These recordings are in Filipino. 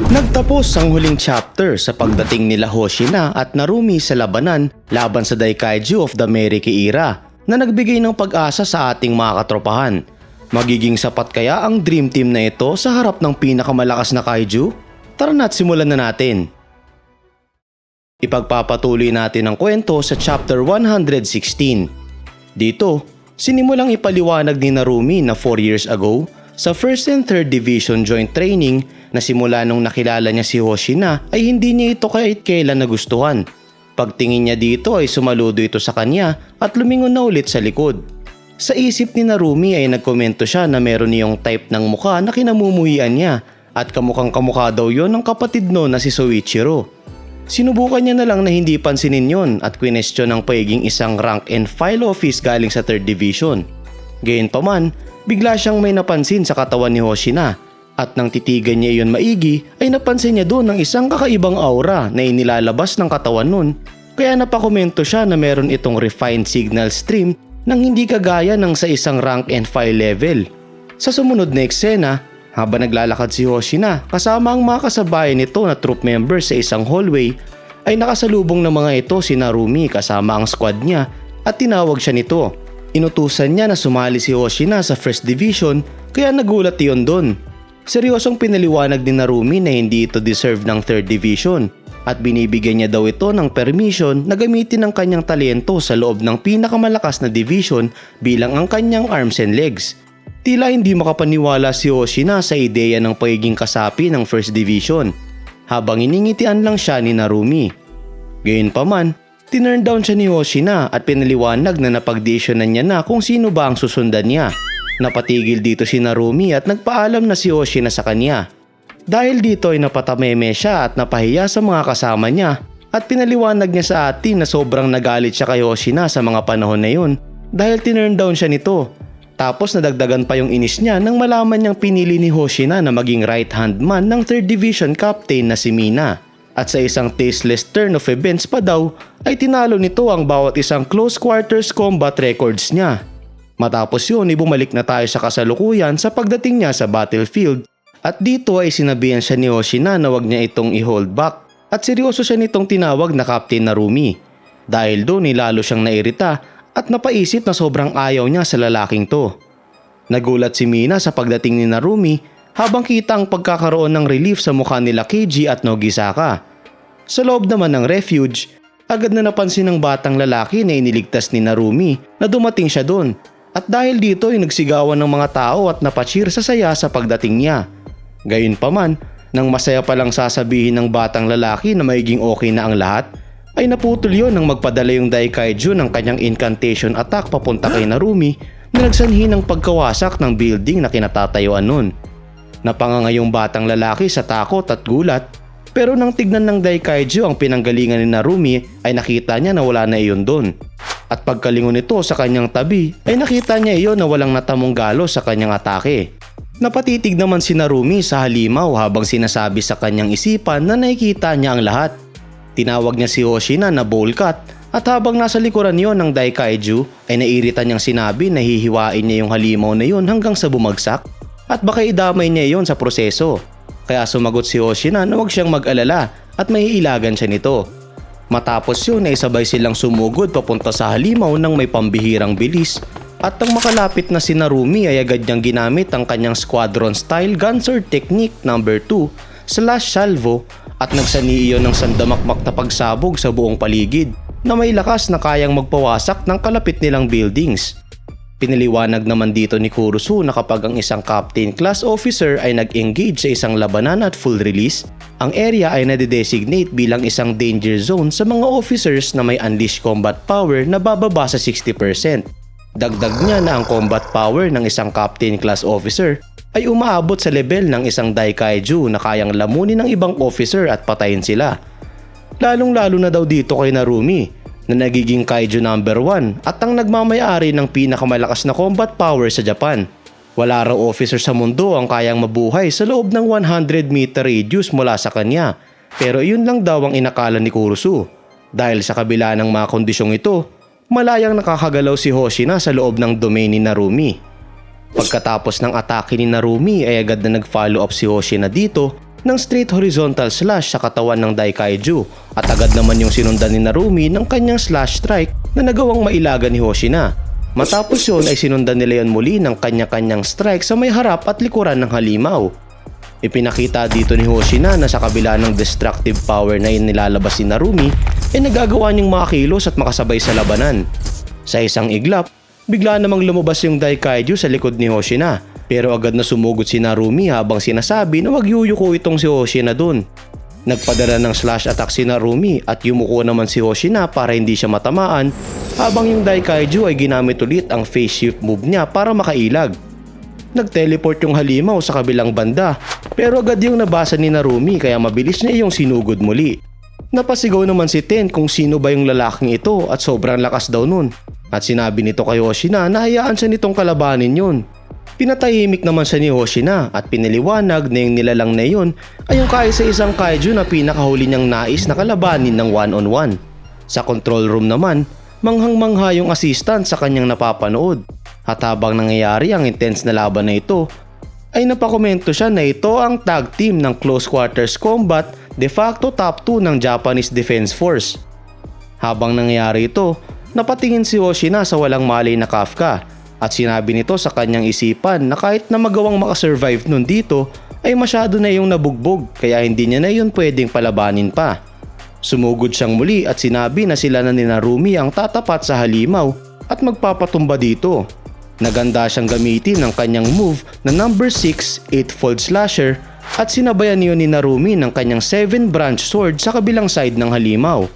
Nagtapos ang huling chapter sa pagdating nila Hoshina at Narumi sa labanan laban sa Daikaiju of the Meriki era na nagbigay ng pag-asa sa ating mga katropahan. Magiging sapat kaya ang Dream Team na ito sa harap ng pinakamalakas na kaiju? Tara na't simulan na natin. Ipagpapatuloy natin ang kwento sa chapter 116. Dito, sinimulang ipaliwanag ni Narumi na 4 years ago sa 1st and 3rd Division Joint Training na simula nung nakilala niya si Hoshina ay hindi niya ito kahit kailan nagustuhan. Pagtingin niya dito ay sumaludo ito sa kanya at lumingon na ulit sa likod. Sa isip ni Narumi ay nagkomento siya na meron niyong type ng mukha na kinamumuhian niya at kamukhang kamukha daw yon ng kapatid no na si Soichiro. Sinubukan niya na lang na hindi pansinin yon at kwinestyon ang pagiging isang rank and file office galing sa 3rd Division. Gayunpaman, bigla siyang may napansin sa katawan ni Hoshina at nang titigan niya iyon maigi ay napansin niya doon ng isang kakaibang aura na inilalabas ng katawan nun. Kaya napakomento siya na meron itong refined signal stream nang hindi kagaya ng sa isang rank and file level. Sa sumunod na eksena, habang naglalakad si Hoshina kasama ang mga kasabayan nito na troop members sa isang hallway, ay nakasalubong ng mga ito si Narumi kasama ang squad niya at tinawag siya nito. Inutusan niya na sumali si Hoshina sa 1st Division kaya nagulat iyon doon. Seryosong pinaliwanag ni Narumi na hindi ito deserve ng 3rd Division at binibigyan niya daw ito ng permission na gamitin ang kanyang talento sa loob ng pinakamalakas na division bilang ang kanyang arms and legs. Tila hindi makapaniwala si Hoshina sa ideya ng pagiging kasapi ng 1st Division habang iningitian lang siya ni Narumi. Gayunpaman, tinurn down siya ni Hoshina at pinaliwanag na napagdesisyonan niya na kung sino ba ang susundan niya. Napatigil dito si Narumi at nagpaalam na si Hoshina sa kanya. Dahil dito ay napatameme siya at napahiya sa mga kasama niya at pinaliwanag niya sa atin na sobrang nagalit siya kay Hoshina sa mga panahon na yun dahil tinurn down siya nito. Tapos nadagdagan pa yung inis niya nang malaman niyang pinili ni Hoshina na maging right hand man ng 3rd Division Captain na si Mina. At sa isang tasteless turn of events pa daw ay tinalo nito ang bawat isang close quarters combat records niya. Matapos yun ay bumalik na tayo sa kasalukuyan sa pagdating niya sa battlefield. At dito ay sinabihan siya ni Hoshina na wag niya itong i-hold back at seryoso siya nitong tinawag na Captain Narumi. Dahil doon ay lalo siyang nairita at napaisip na sobrang ayaw niya sa lalaking to. Nagulat si Mina sa pagdating ni Narumi habang kita ang pagkakaroon ng relief sa mukha nila Keiji at Nogisaka. Sa loob naman ng refuge, agad na napansin ng batang lalaki na iniligtas ni Narumi na dumating siya doon. At dahil dito ay nagsigawan ng mga tao at napacheer sa saya sa pagdating niya. Gayunpaman, nang masaya palang sasabihin ng batang lalaki na magiging okay na ang lahat, ay naputol yun nang magpadala yung Daikaiju ng kanyang incantation attack papunta kay Narumi na nagsanhi ng pagkawasak ng building na kinatatayuan nun. Napanganga yung batang lalaki sa takot at gulat, pero nang tignan ng Daikaiju ang pinanggalingan ni Narumi ay nakita niya na wala na iyon doon. At pagkalingon nito sa kanyang tabi ay nakita niya iyon na walang natamong galos sa kanyang atake. Napatitig naman si Narumi sa halimaw habang sinasabi sa kanyang isipan na nakikita niya ang lahat. Tinawag niya si Hoshina na bowl cut at habang nasa likuran yon ng Daikaiju ay nairita niyang sinabi na hihiwain niya yung halimaw na yon hanggang sa bumagsak at baka idamay niya yon sa proseso. Kaya sumagot si Hoshina na huwag siyang mag-alala at maiilagan siya nito. Matapos yun ay sabay silang sumugod papunta sa halimaw ng may pambihirang bilis. At nang makalapit na si Narumi ay agad niyang ginamit ang kanyang squadron style gun-sword technique number 2/salvo at nagsani iyon ng sandamakmak na pagsabog sa buong paligid na may lakas na kayang magpawasak ng kalapit nilang buildings. Pinaliwanag naman dito ni Kurusu na kapag ang isang captain class officer ay nag-engage sa isang labanan at full release, ang area ay nade-designate bilang isang danger zone sa mga officers na may unleashed combat power na bababa sa 60%. Dagdag niya na ang combat power ng isang captain class officer ay umaabot sa level ng isang Daikaiju na kayang lamunin ng ibang officer at patayin sila. Lalong-lalo na daw dito kay Narumi na nagiging Kaiju number 1 at ang nagmamayari ng pinakamalakas na combat power sa Japan. Wala raw officer sa mundo ang kayang mabuhay sa loob ng 100 meter radius mula sa kanya, pero yun lang daw ang inakala ni Kurusu. Dahil sa kabila ng mga kondisyong ito, malayang nakakagalaw si Hoshina sa loob ng domain ni Narumi. Pagkatapos ng atake ni Narumi ay agad na nag-follow up si Hoshina dito ng straight horizontal slash sa katawan ng Daikaiju at agad naman yung sinundan ni Narumi ng kanyang slash strike na nagawang mailaga ni Hoshina. Matapos yun ay sinundan nila yan muli ng kanya-kanyang strike sa may harap at likuran ng halimaw. Ipinakita dito ni Hoshina na sa kabila ng destructive power na nilalabas ni Narumi ay nagagawa niyang makakilos at makasabay sa labanan. Sa isang iglap, bigla namang lumabas yung Daikaiju sa likod ni Hoshina pero agad na sumugod si Narumi habang sinasabi na wag yuyuko itong si Hoshina dun. Nagpadala ng slash attack si Narumi at yumuko naman si Hoshina para hindi siya matamaan habang yung Daikaiju ay ginamit ulit ang phase shift move niya para makailag. Nag-teleport yung halimaw sa kabilang banda pero agad yung nabasa ni Narumi kaya mabilis niya yung sinugod muli. Napasigaw naman si Ten kung sino ba yung lalaking ito at sobrang lakas daw nun. At sinabi nito kay Hoshina na hayaan siya nitong kalabanin yun. Pinatahimik naman siya ni Hoshina at pinaliwanag na yung nilalang na yun ay yung kaisa-isang kaiju na pinakahuli niyang nais na kalabanin ng one-on-one. Sa control room naman, manghang-mangha yung assistant sa kanyang napapanood. At habang nangyayari ang intense na laban na ito, ay napakomento siya na ito ang tag team ng close quarters combat de facto top 2 ng Japanese Defense Force. Habang nangyayari ito, napatingin si Hoshina sa walang malay na Kafka at sinabi nito sa kanyang isipan na kahit na magawang makasurvive nun dito ay masyado na yung nabugbog kaya hindi niya na yun pwedeng palabanin pa. Sumugod siyang muli at sinabi na sila na ni Narumi ang tatapat sa halimaw at magpapatumba dito. Naganda siyang gamitin ng kanyang move na number 6 8-fold slasher at sinabayan niyo ni Narumi ng kanyang 7 branch sword sa kabilang side ng halimaw.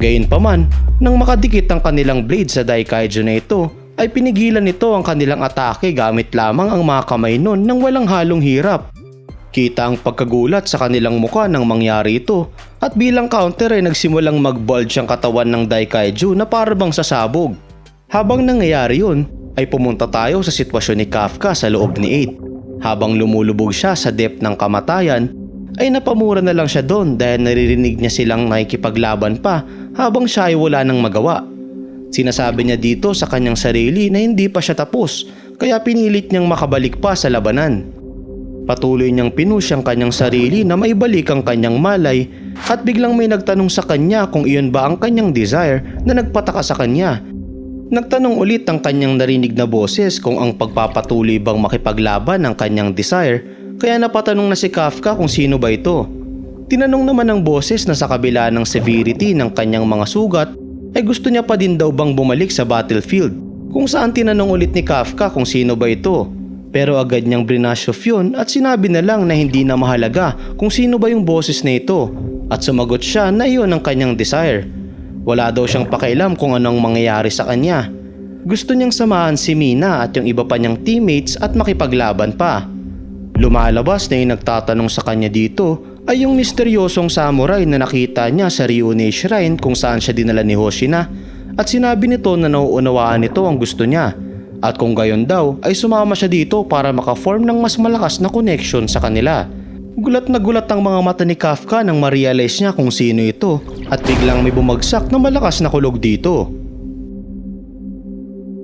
Gayunpaman, nang makadikit ang kanilang blade sa Daikaiju na ito, ay pinigilan nito ang kanilang atake gamit lamang ang mga kamay nun nang walang halong hirap. Kita ang pagkagulat sa kanilang mukha nang mangyari ito at bilang counter ay nagsimulang mag-bulge ang katawan ng Daikaiju na parabang sasabog. Habang nangyayari yun, ay pumunta tayo sa sitwasyon ni Kafka sa loob ni 8. Habang lumulubog siya sa depth ng kamatayan, ay napamura na lang siya doon dahil naririnig niya silang nakikipaglaban pa habang siya ay wala nang magawa. Sinasabi niya dito sa kanyang sarili na hindi pa siya tapos kaya pinilit niyang makabalik pa sa labanan. Patuloy niyang pinush ang kanyang sarili na maibalik ang kanyang malay at biglang may nagtanong sa kanya kung iyon ba ang kanyang desire na nagpataka sa kanya. Nagtanong ulit ang kanyang narinig na boses kung ang pagpapatuloy bang makipaglaban ang kanyang desire kaya napatanong na si Kafka kung sino ba ito. Tinanong naman ng boses na sa kabila ng severity ng kanyang mga sugat ay gusto niya pa din daw bang bumalik sa battlefield kung saan tinanong ulit ni Kafka kung sino ba ito. Pero agad niyang brinash off yun at sinabi na lang na hindi na mahalaga kung sino ba yung boses na ito at sumagot siya na iyon ang kanyang desire. Wala daw siyang pakialam kung anong mangyayari sa kanya. Gusto niyang samahan si Mina at yung iba pa niyang teammates at makipaglaban pa. Lumalabas na yung nagtatanong sa kanya dito ay yung misteryosong samurai na nakita niya sa Ryūnei Shrine kung saan siya dinala ni Hoshina at sinabi nito na nauunawaan nito ang gusto niya at kung gayon daw ay sumama siya dito para makaform ng mas malakas na connection sa kanila. Gulat na gulat ang mga mata ni Kafka nang ma-realize niya kung sino ito at biglang may bumagsak na malakas na kulog dito.